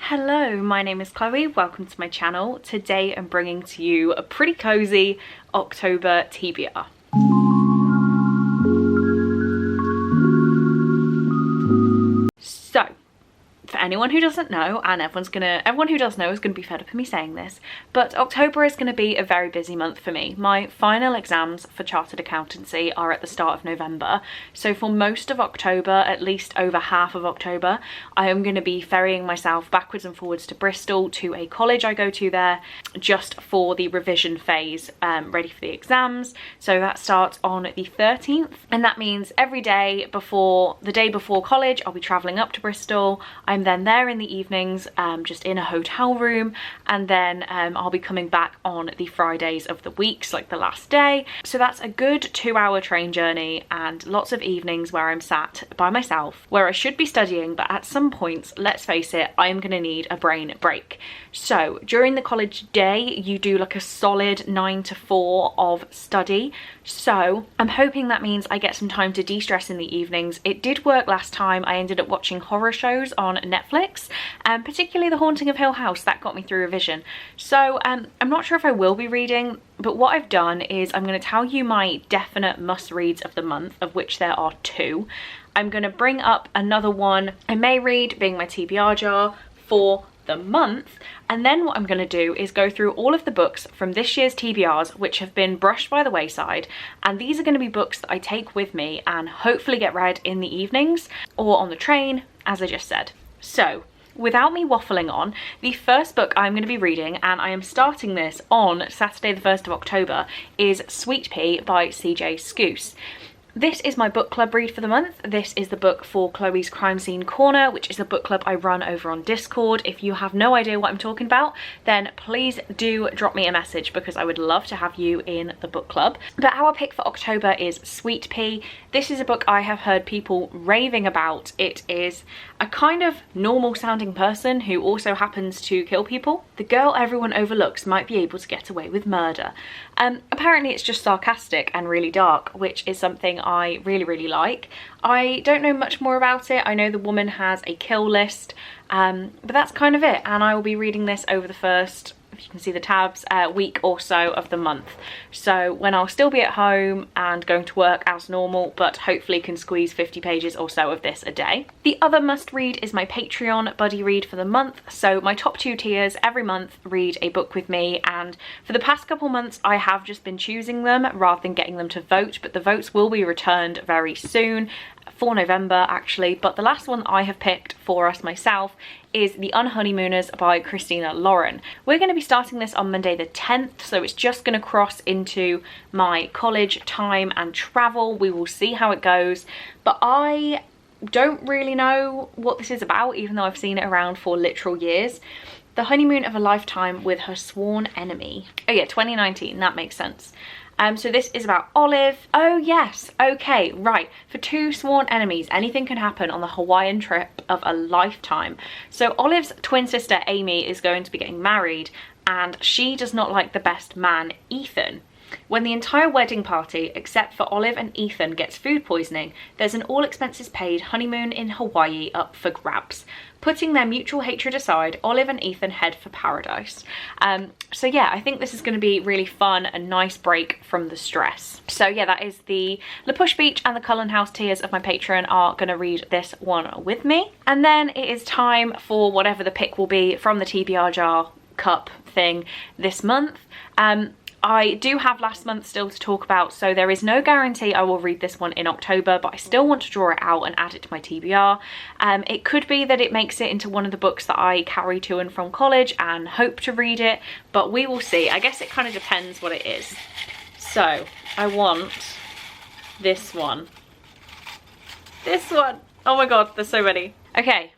Hello, my name is Chloe, welcome to my channel. Today I'm bringing to you a pretty cozy October TBR. So, for anyone who doesn't know, and everyone who does know is gonna be fed up of me saying this, but October is gonna be a very busy month for me. My final exams for chartered accountancy are at the start of November, so for most of October, at least over half of October, I am gonna be ferrying myself backwards and forwards to Bristol to a college I go to there, just for the revision phase, ready for the exams. So that starts on the 13th, and that means every day before, the day before college, I'll be traveling up to Bristol. I'm then there in the evenings, just in a hotel room, and then I'll be coming back on the Fridays of the weeks, like the last day. So that's a good 2-hour train journey and lots of evenings where I'm sat by myself, where I should be studying, but at some points, let's face it, I am gonna need a brain break. So during the college day, you do like a solid 9 to 4 of study. So I'm hoping that means I get some time to de-stress in the evenings. It did work last time. I ended up watching horror shows on Netflix, and particularly The Haunting of Hill House. That got me through revision. So I'm not sure if I will be reading, but what I've done is I'm going to tell you my definite must reads of the month, of which there are 2. I'm going to bring up another one I may read, being my TBR jar for the month, and then what I'm going to do is go through all of the books from this year's TBRs which have been brushed by the wayside, and these are going to be books that I take with me and hopefully get read in the evenings or on the train, as I just said. So without me waffling on, the first book I'm going to be reading, and I am starting this on Saturday the 1st of October, is Sweet Pea by CJ Scoose. This is my book club read for the month. This is the book for Chloe's Crime Scene Corner, which is a book club I run over on Discord. If you have no idea what I'm talking about, then please do drop me a message because I would love to have you in the book club. But our pick for October is Sweet Pea. This is a book I have heard people raving about. It is a kind of normal sounding person who also happens to kill people. The girl everyone overlooks might be able to get away with murder. Apparently it's just sarcastic and really dark, which is something I really like. I don't know much more about it. I know the woman has a kill list, but that's kind of it. And I will be reading this over the first, if you can see the tabs, week or so of the month. So when I'll still be at home and going to work as normal, but hopefully can squeeze 50 pages or so of this a day. The other must read is my Patreon buddy read for the month. So my top 2 tiers every month read a book with me, and for the past couple months I have just been choosing them rather than getting them to vote, but the votes will be returned very soon, for November actually. But the last one I have picked for us myself is The Unhoneymooners by Christina Lauren. We're going to be starting this on Monday the 10th, so it's just going to cross into my college time and travel. We will see how it goes, but I don't really know what this is about, even though I've seen it around for literal years. The honeymoon of a lifetime with her sworn enemy. Oh yeah, 2019, that makes sense. So this is about Olive. Oh yes, okay, right. For 2 sworn enemies, anything can happen on the Hawaiian trip of a lifetime. So Olive's twin sister Amy is going to be getting married, and she does not like the best man, Ethan. When the entire wedding party, except for Olive and Ethan, gets food poisoning, there's an all expenses paid honeymoon in Hawaii up for grabs. Putting their mutual hatred aside, Olive and Ethan head for paradise. So yeah, I think this is going to be really fun, a nice break from the stress. So yeah, that is the La Push Beach and the Cullen House tiers of my Patreon are going to read this one with me. And then it is time for whatever the pick will be from the TBR jar cup thing this month. I do have last month still to talk about, so there is no guarantee I will read this one in October, but I still want to draw it out and add it to my TBR. It could be that it makes it into one of the books that I carry to and from college and hope to read it, but we will see. I guess it kind of depends what it is. So I want this one. This one. Oh my god, there's so many. Okay.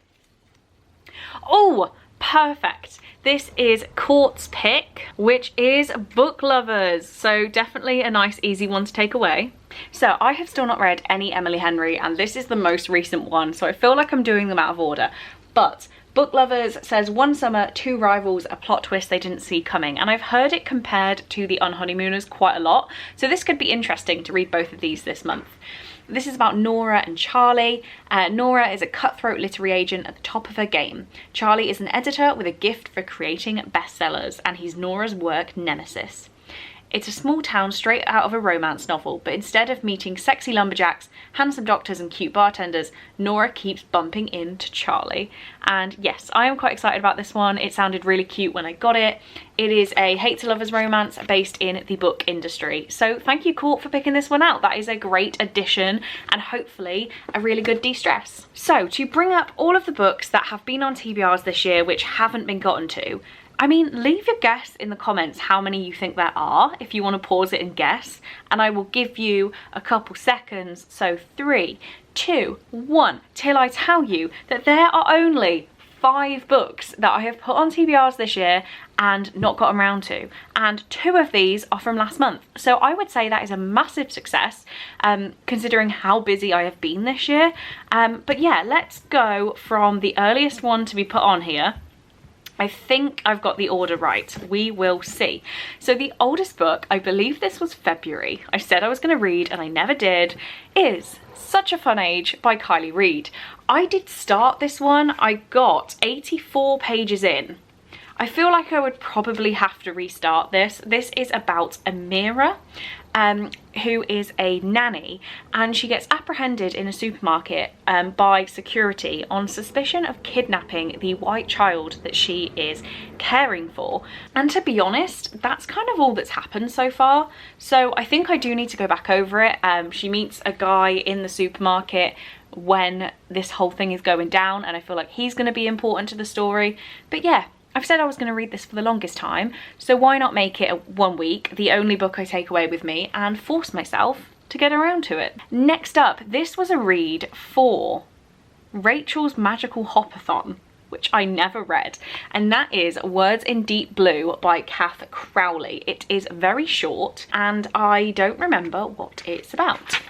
Oh, perfect. This is Court's pick, which is Book Lovers. So definitely a nice easy one to take away. So I have still not read any Emily Henry, and this is the most recent one, so I feel like I'm doing them out of order. But Book Lovers says one summer, 2 rivals, a plot twist they didn't see coming, and I've heard it compared to The Unhoneymooners quite a lot, so this could be interesting to read both of these this month. This is about Nora and Charlie. Nora is a cutthroat literary agent at the top of her game. Charlie is an editor with a gift for creating bestsellers, and he's Nora's work nemesis. It's a small town straight out of a romance novel, but instead of meeting sexy lumberjacks, handsome doctors and cute bartenders, Nora keeps bumping into Charlie. And yes, I am quite excited about this one. It sounded really cute when I got it. It is a hate to lovers romance based in the book industry. So thank you, Court, for picking this one out. That is a great addition and hopefully a really good de-stress. So to bring up all of the books that have been on TBRs this year which haven't been gotten to, I mean, leave your guess in the comments how many you think there are, if you want to pause it and guess, and I will give you a couple seconds. So 3, 2, 1, till I tell you that there are only 5 books that I have put on TBRs this year and not gotten around to, and 2 of these are from last month. So I would say that is a massive success, considering how busy I have been this year. But yeah, let's go from the earliest one to be put on here. I think I've got the order right. We will see. So the oldest book, I believe this was February, I said I was going to read and I never did, is Such a Fun Age by Kylie Reid. I did start this one. I got 84 pages in. I feel like I would probably have to restart this. This is about Amira, who is a nanny, and she gets apprehended in a supermarket by security on suspicion of kidnapping the white child that she is caring for. And to be honest, that's kind of all that's happened so far. So I think I do need to go back over it. She meets a guy in the supermarket when this whole thing is going down, and I feel like he's going to be important to the story. But yeah, I've said I was going to read this for the longest time, so why not make it a 1 week, the only book I take away with me, and force myself to get around to it. Next up, this was a read for Rachel's Magical Hopathon, which I never read, and that is Words in Deep Blue by Kath Crowley. It is very short, and I don't remember what it's about.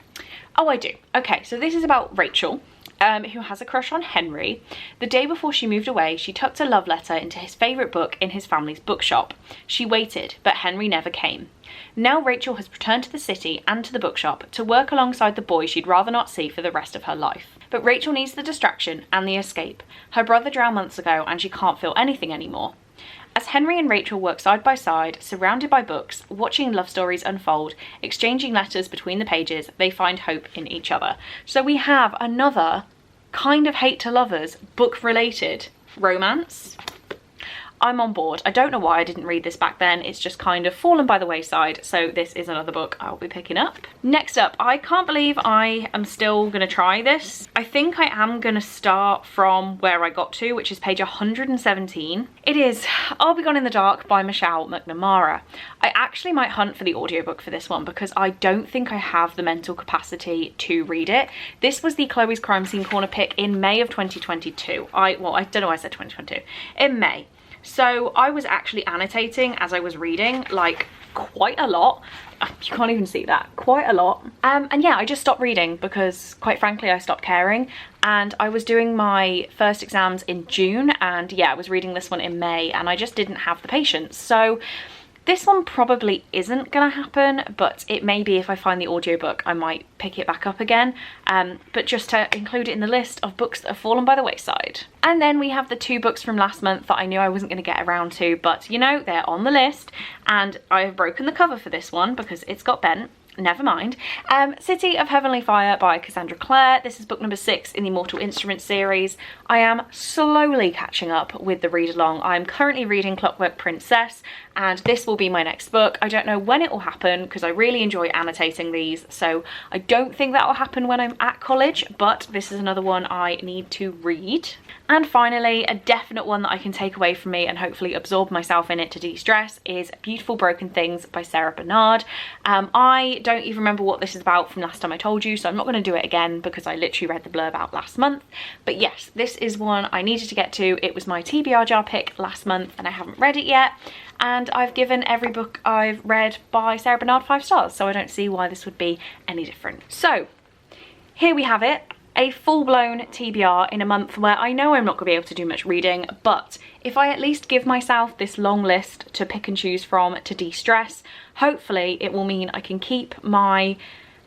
Oh, I do. Okay, so this is about Rachel, who has a crush on Henry. The day before she moved away, she tucked a love letter into his favourite book in his family's bookshop. She waited, but Henry never came. Now Rachel has returned to the city and to the bookshop to work alongside the boy she'd rather not see for the rest of her life. But Rachel needs the distraction and the escape. Her brother drowned months ago and she can't feel anything anymore. As Henry and Rachel work side by side, surrounded by books, watching love stories unfold, exchanging letters between the pages, they find hope in each other. So we have another kind of hate to lovers, book related romance. I'm on board. I don't know why I didn't read this back then. It's just kind of fallen by the wayside. So this is another book I'll be picking up. Next up, I can't believe I am still going to try this. I think I am going to start from where I got to, which is page 117. It is I'll Be Gone in the Dark by Michelle McNamara. I actually might hunt for the audiobook for this one because I don't think I have the mental capacity to read it. This was the Chloe's Crime Scene Corner pick in May of 2022. I don't know why I said 2022. In May. So I was actually annotating as I was reading, like quite a lot. You can't even see that, quite a lot. And yeah, I just stopped reading because quite frankly, I stopped caring. And I was doing my first exams in June, and yeah, I was reading this one in May, and I just didn't have the patience. So this one probably isn't gonna happen, but it may be if I find the audiobook, I might pick it back up again. But just to include it in the list of books that have fallen by the wayside. And then we have the 2 books from last month that I knew I wasn't gonna get around to, but you know, they're on the list. And I have broken the cover for this one because it's got bent. Never mind. City of Heavenly Fire by Cassandra Clare. This is book number 6 in the Mortal Instruments series. I am slowly catching up with the read along. I'm currently reading Clockwork Princess, and this will be my next book. I don't know when it will happen because I really enjoy annotating these, so I don't think that will happen when I'm at college, but this is another one I need to read. And finally, a definite one that I can take away from me and hopefully absorb myself in it to de-stress is Beautiful Broken Things by Sarah Bernard. I don't even remember what this is about from last time I told you, so I'm not going to do it again because I literally read the blurb out last month. But yes, this is one I needed to get to. It was my TBR jar pick last month and I haven't read it yet. And I've given every book I've read by Sarah Bernard 5 stars, so I don't see why this would be any different. So here we have it. A full-blown TBR in a month where I know I'm not going to be able to do much reading, but if I at least give myself this long list to pick and choose from to de-stress, hopefully it will mean I can keep my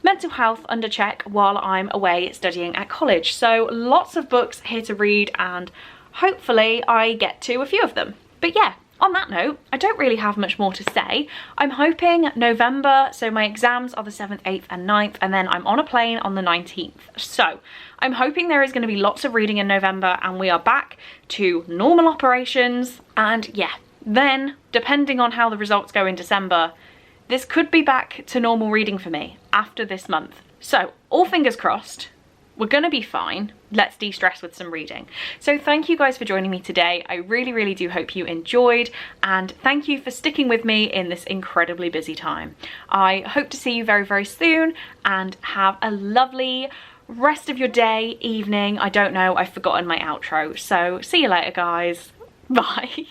mental health under check while I'm away studying at college. So lots of books here to read, and hopefully I get to a few of them. But yeah, on that note, I don't really have much more to say. I'm hoping November, so my exams are the 7th, 8th and 9th, and then I'm on a plane on the 19th. So I'm hoping there is going to be lots of reading in November and we are back to normal operations. And yeah, then depending on how the results go in December, this could be back to normal reading for me after this month. So all fingers crossed. We're gonna be fine. Let's de-stress with some reading. So thank you guys for joining me today. I really, really do hope you enjoyed, and thank you for sticking with me in this incredibly busy time. I hope to see you very, very soon, and have a lovely rest of your day, evening. I don't know, I've forgotten my outro. So see you later, guys. Bye.